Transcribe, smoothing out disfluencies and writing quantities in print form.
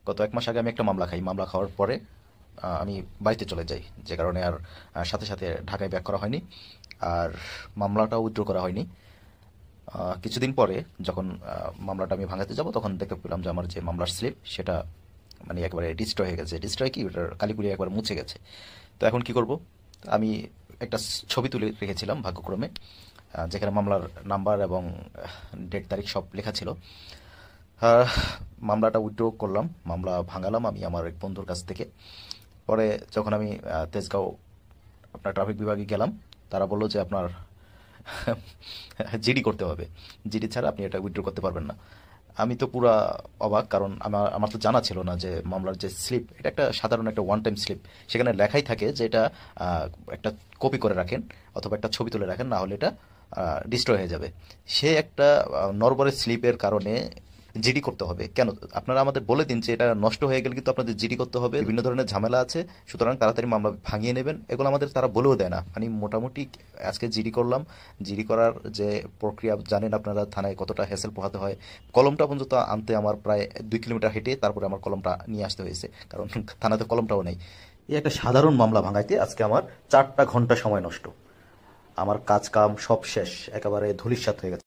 গত 1 মাস আগে আমি একটা মামলা খাই। মামলা খাওয়ার পরে আমি বাড়িতে চলে যাই, যে কারণে আর সাথে সাথে ঢাকায় ব্যাক করা হয়নি, আর মামলাটাও উইথড্র করা হয়নি। কিছুদিন পরে যখন মামলাটা আমি ভাঙাতে যাব, তখন দেখতে পেলাম যে আমার যে মামলার স্লিপ সেটা মানে একেবারে ডিস্ট্রয় হয়ে গেছে। ডিস্ট্রয় কি, ওটার কালিপুরি একবার মুছে গেছে। তো এখন কি করব? আমি একটা ছবি তুলে রেখেছিলাম ভাগ্যক্রমে, যেখানে মামলার নাম্বার এবং ডেট তারিখ সব লেখা ছিল। আহ, মামলাটা উইথড্র করলাম, মামলা ভাঙালাম আমি আমার এক বন্ধুর কাছ থেকে। পরে যখন আমি তেজগাঁও আপনার ট্রাফিক বিভাগে গেলাম, তারা বললো যে আপনার জিডি করতে হবে, জিডি ছাড়া আপনি এটা উইথড্র করতে পারবেন না। আমি তো পুরা অবাক, কারণ আমার আমার তো জানা ছিল না যে মামলার যে স্লিপ এটা একটা সাধারণ একটা ওয়ান টাইম স্লিপ। সেখানে লেখাই থাকে যে এটা একটা কপি করে রাখেন অথবা একটা ছবি তুলে রাখেন, না হলে এটা ডিস্ট্রয় হয়ে যাবে। সে একটা নরবরের স্লিপের কারণে জিডি করতে হবে কেন? আপনারা আমাদের বলে দিন যে এটা নষ্ট হয়ে গেলে কিন্তু আপনাদের জিডি করতে হবে, বিভিন্ন ধরনের ঝামেলা আছে, সুতরাং তাড়াতাড়ি মামলা ভাঙিয়ে নেবেন। এগুলো আমাদের তারা বলেও দেয় না। মানে মোটামুটি আজকে জিডি করলাম, জিডি করার যে প্রক্রিয়া জানেন আপনারা, থানায় কতটা হ্যাসেল পোহাতে হয়। কলমটা পর্যন্ত আনতে আমার প্রায় 2 কিলোমিটার হেঁটে তারপরে আমার কলমটা নিয়ে আসতে হয়েছে, কারণ থানাতে কলমটাও নেই। এই একটা সাধারণ মামলা ভাঙাইতে আজকে আমার 4টা ঘন্টা সময় নষ্ট। আমার কাজ কাম সব শেষ, একেবারে ধূলিসাৎ হয়ে গেছে।